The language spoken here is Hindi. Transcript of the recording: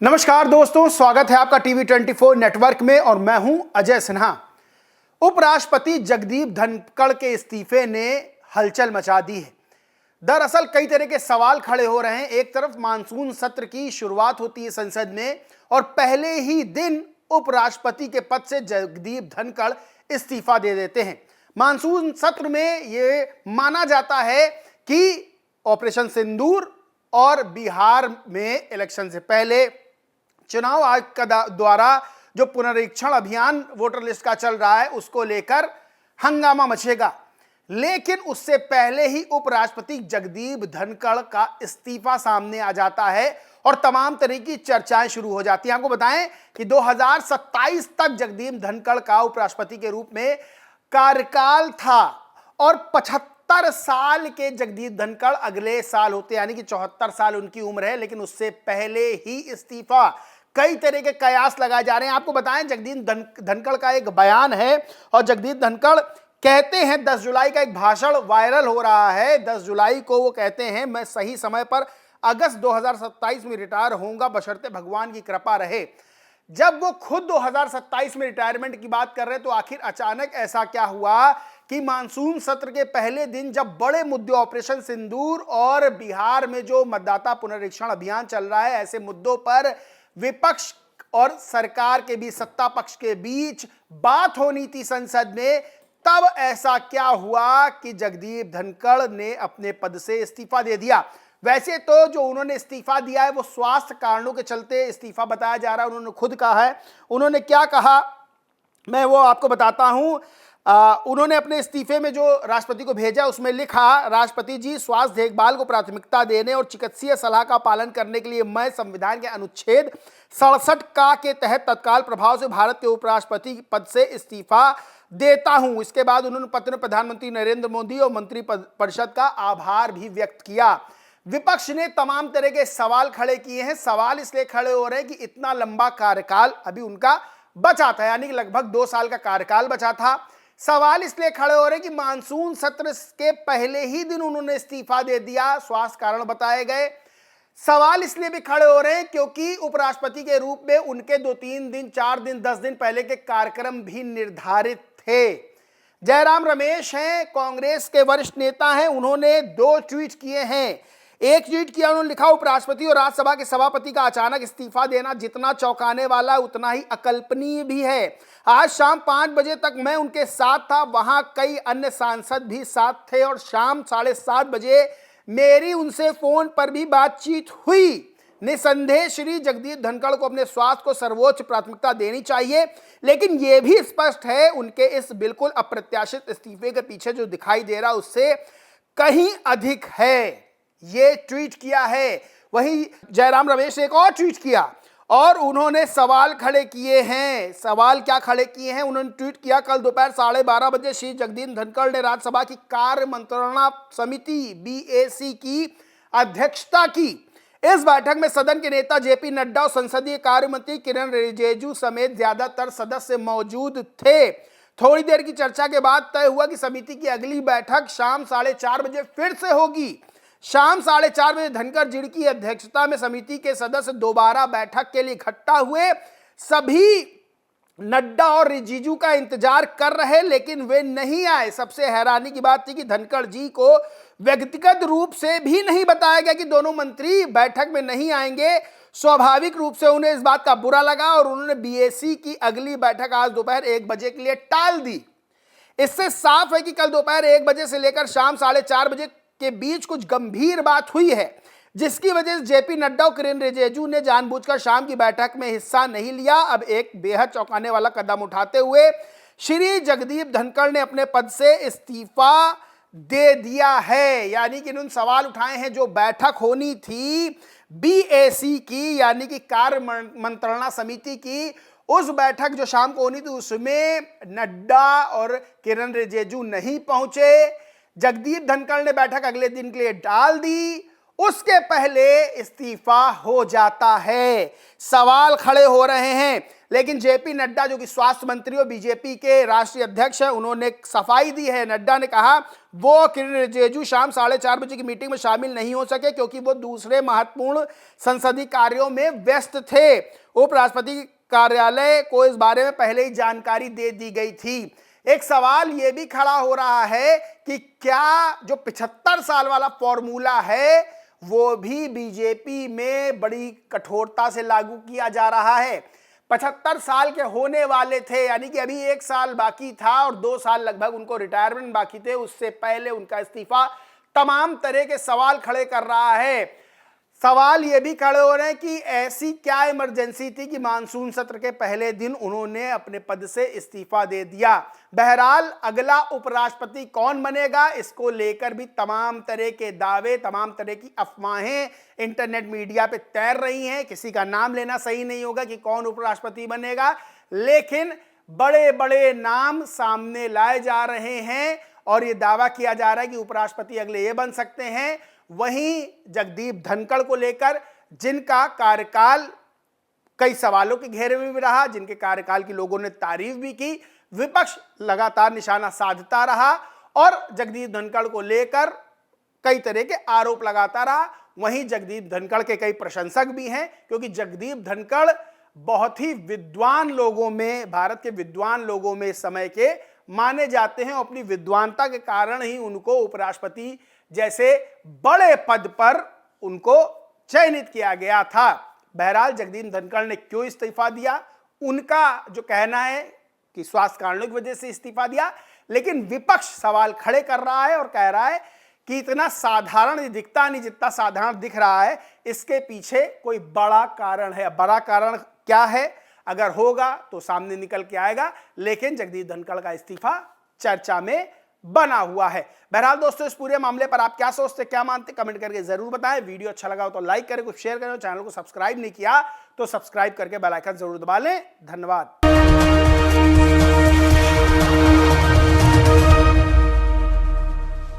नमस्कार दोस्तों, स्वागत है आपका टीवी 24 नेटवर्क में और मैं हूं अजय सिन्हा। उपराष्ट्रपति जगदीप धनखड़ के इस्तीफे ने हलचल मचा दी है। दरअसल कई तरह के सवाल खड़े हो रहे हैं। एक तरफ मानसून सत्र की शुरुआत होती है संसद में और पहले ही दिन उपराष्ट्रपति के पद से जगदीप धनखड़ इस्तीफा दे देते हैं। मानसून सत्र में यह माना जाता है कि ऑपरेशन सिंदूर और बिहार में इलेक्शन से पहले चुनाव आयोग द्वारा जो पुनरीक्षण अभियान वोटर लिस्ट का चल रहा है उसको लेकर हंगामा मचेगा। लेकिन उससे पहले ही उपराष्ट्रपति जगदीप धनखड़ का इस्तीफा सामने आ जाता है और तमाम तरह की चर्चाएं शुरू हो जाती हैं। आपको बताएं कि 2027 तक जगदीप धनखड़ का उपराष्ट्रपति के रूप में कार्यकाल था और 75 साल के जगदीप धनखड़ अगले साल होते यानी कि 74 साल उनकी उम्र है, लेकिन उससे पहले ही इस्तीफा। कई तरह के कयास लगाए जा रहे हैं। आपको बताएं जगदीप धनखड़ का एक बयान है और जगदीप धनखड़ कहते हैं, 10 जुलाई का एक भाषण वायरल हो रहा है। 10 जुलाई को वो कहते हैं, मैं सही समय पर अगस्त 2027 में रिटायर होऊंगा बशर्ते भगवान की कृपा रहे। जब वो खुद 2027 में रिटायरमेंट की बात कर रहे हैं तो आखिर अचानक ऐसा क्या हुआ कि मानसून सत्र के पहले दिन जब बड़े मुद्दे ऑपरेशन सिंदूर और बिहार में जो मतदाता पुनरीक्षण अभियान चल रहा है, ऐसे मुद्दों पर विपक्ष और सरकार के बीच, सत्ता पक्ष के बीच बात होनी थी संसद में, तब ऐसा क्या हुआ कि जगदीप धनखड़ ने अपने पद से इस्तीफा दे दिया। वैसे तो जो उन्होंने इस्तीफा दिया है वो स्वास्थ्य कारणों के चलते इस्तीफा बताया जा रहा है। उन्होंने खुद कहा है, उन्होंने क्या कहा मैं वो आपको बताता हूं। उन्होंने अपने इस्तीफे में जो राष्ट्रपति को भेजा उसमें लिखा, राष्ट्रपति जी, स्वास्थ्य देखभाल को प्राथमिकता देने और चिकित्सीय सलाह का पालन करने के लिए मैं संविधान के अनुच्छेद 67 का के तहत तत्काल प्रभाव से भारत के उपराष्ट्रपति पद से इस्तीफा देता हूं। इसके बाद उन्होंने पत्र में प्रधानमंत्री नरेंद्र मोदी और मंत्रिपरिषद का आभार भी व्यक्त किया। विपक्ष ने तमाम तरह के सवाल खड़े किए हैं। सवाल इसलिए खड़े हो रहे हैं कि इतना लंबा कार्यकाल अभी उनका बचा था, यानी कि लगभग 2 साल का कार्यकाल बचा था। सवाल इसलिए खड़े हो रहे हैं कि मानसून सत्र के पहले ही दिन उन्होंने इस्तीफा दे दिया, स्वास्थ्य कारण बताए गए। सवाल इसलिए भी खड़े हो रहे हैं क्योंकि उपराष्ट्रपति के रूप में उनके 2-3 दिन, 4 दिन, 10 दिन पहले के कार्यक्रम भी निर्धारित थे। जयराम रमेश हैं, कांग्रेस के वरिष्ठ नेता हैं, उन्होंने 2 ट्वीट किए हैं। एक ट्वीट किया, उन्होंने लिखा, उपराष्ट्रपति और राज्यसभा के सभापति का अचानक इस्तीफा देना जितना चौंकाने वाला उतना ही अकल्पनीय भी है। आज शाम 5 बजे तक मैं उनके साथ था, वहां कई अन्य सांसद भी साथ थे और शाम 7:30 बजे मेरी उनसे फोन पर भी बातचीत हुई। निसंदेह श्री जगदीप धनखड़ को अपने स्वास्थ्य को सर्वोच्च प्राथमिकता देनी चाहिए, लेकिन यह भी स्पष्ट है उनके इस बिल्कुल अप्रत्याशित इस्तीफे के पीछे जो दिखाई दे रहा उससे कहीं अधिक है। ये ट्वीट किया है। वहीं जयराम रमेश ने एक और ट्वीट किया और उन्होंने सवाल खड़े किए हैं। सवाल क्या खड़े किए हैं? उन्होंने ट्वीट किया, कल दोपहर 12:30 बजे श्री जगदीप धनखड़ ने राज्यसभा की कार्य मंत्रणा समिति BAC की अध्यक्षता की। इस बैठक में सदन के नेता JP नड्डा और संसदीय कार्य मंत्री किरण रिजिजू समेत ज्यादातर सदस्य मौजूद थे। थोड़ी देर की चर्चा के बाद तय हुआ कि समिति की अगली बैठक शाम 4:30 बजे फिर से होगी। शाम 4:30 बजे धनखड़ जी की अध्यक्षता में समिति के सदस्य दोबारा बैठक के लिए इकट्ठा हुए। सभी नड्डा और रिजिजू का इंतजार कर रहे लेकिन वे नहीं आए। सबसे हैरानी की बात थी कि धनखड़ जी को व्यक्तिगत रूप से भी नहीं बताया गया कि दोनों मंत्री बैठक में नहीं आएंगे। स्वाभाविक रूप से उन्हें इस बात का बुरा लगा और उन्होंने BAC की अगली बैठक आज दोपहर 1 बजे के लिए टाल दी। इससे साफ है कि कल दोपहर 1 बजे से लेकर शाम 4:30 बजे के बीच कुछ गंभीर बात हुई है, जिसकी वजह से JP नड्डा और किरण रिजिजू ने जानबूझकर शाम की बैठक में हिस्सा नहीं लिया। अब एक बेहद चौंकाने वाला कदम उठाते हुए श्री जगदीप धनखड़ ने अपने पद से इस्तीफा दे दिया है। यानी कि उन्होंने सवाल उठाए हैं, जो बैठक होनी थी BAC की यानी कि कार्य मंत्रणा समिति की, उस बैठक जो शाम को होनी थी उसमें नड्डा और किरण रिजिजू नहीं पहुंचे। जगदीप धनखड़ ने बैठक अगले दिन के लिए टाल दी। उसके पहले इस्तीफा हो जाता है। सवाल खड़े हो रहे हैं। लेकिन जेपी नड्डा जो कि स्वास्थ्य मंत्री और बीजेपी के राष्ट्रीय अध्यक्ष हैं, उन्होंने सफाई दी है। नड्डा ने कहा वो किरण रिजिजू शाम 4:30 बजे की मीटिंग में शामिल नहीं हो सके क्योंकि वो दूसरे महत्वपूर्ण संसदीय कार्यों में व्यस्त थे। उपराष्ट्रपति कार्यालय को इस बारे में पहले ही जानकारी दे दी गई थी। एक सवाल यह भी खड़ा हो रहा है कि क्या जो 75 साल वाला फॉर्मूला है वो भी बीजेपी में बड़ी कठोरता से लागू किया जा रहा है। 75 साल के होने वाले थे, यानी कि अभी 1 साल बाकी था और 2 साल लगभग उनको रिटायरमेंट बाकी थे। उससे पहले उनका इस्तीफा तमाम तरह के सवाल खड़े कर रहा है। सवाल ये भी खड़े हो रहे हैं कि ऐसी क्या इमरजेंसी थी कि मानसून सत्र के पहले दिन उन्होंने अपने पद से इस्तीफा दे दिया। बहरहाल अगला उपराष्ट्रपति कौन बनेगा, इसको लेकर भी तमाम तरह के दावे, तमाम तरह की अफवाहें इंटरनेट मीडिया पे तैर रही हैं। किसी का नाम लेना सही नहीं होगा कि कौन उपराष्ट्रपति बनेगा, लेकिन बड़े बड़े नाम सामने लाए जा रहे हैं और ये दावा किया जा रहा है कि उपराष्ट्रपति अगले ये बन सकते हैं। वहीं जगदीप धनखड़ को लेकर, जिनका कार्यकाल कई सवालों के घेरे में भी रहा, जिनके कार्यकाल की लोगों ने तारीफ भी की, विपक्ष लगातार निशाना साधता रहा और जगदीप धनखड़ को लेकर कई तरह के आरोप लगाता रहा। वहीं जगदीप धनखड़ के कई प्रशंसक भी हैं क्योंकि जगदीप धनखड़ बहुत ही विद्वान लोगों में, भारत के विद्वान लोगों में समय के माने जाते हैं। अपनी विद्वानता के कारण ही उनको उपराष्ट्रपति जैसे बड़े पद पर उनको चयनित किया गया था। बहरहाल जगदीप धनखड़ ने क्यों इस्तीफा दिया, उनका जो कहना है कि स्वास्थ्य कारणों की वजह से इस्तीफा दिया, लेकिन विपक्ष सवाल खड़े कर रहा है और कह रहा है कि इतना साधारण दिखता नहीं जितना साधारण दिख रहा है, इसके पीछे कोई बड़ा कारण है। बड़ा कारण क्या है, अगर होगा तो सामने निकल के आएगा, लेकिन जगदीप धनखड़ का इस्तीफा चर्चा में बना हुआ है। बहरहाल दोस्तों, इस पूरे मामले पर आप क्या सोचते, क्या मानते, कमेंट करके जरूर बताएं। वीडियो अच्छा लगा हो तो लाइक करें, कुछ शेयर करें, चैनल को सब्सक्राइब नहीं किया तो सब्सक्राइब करके बेल आइकन जरूर दबा लें। धन्यवाद।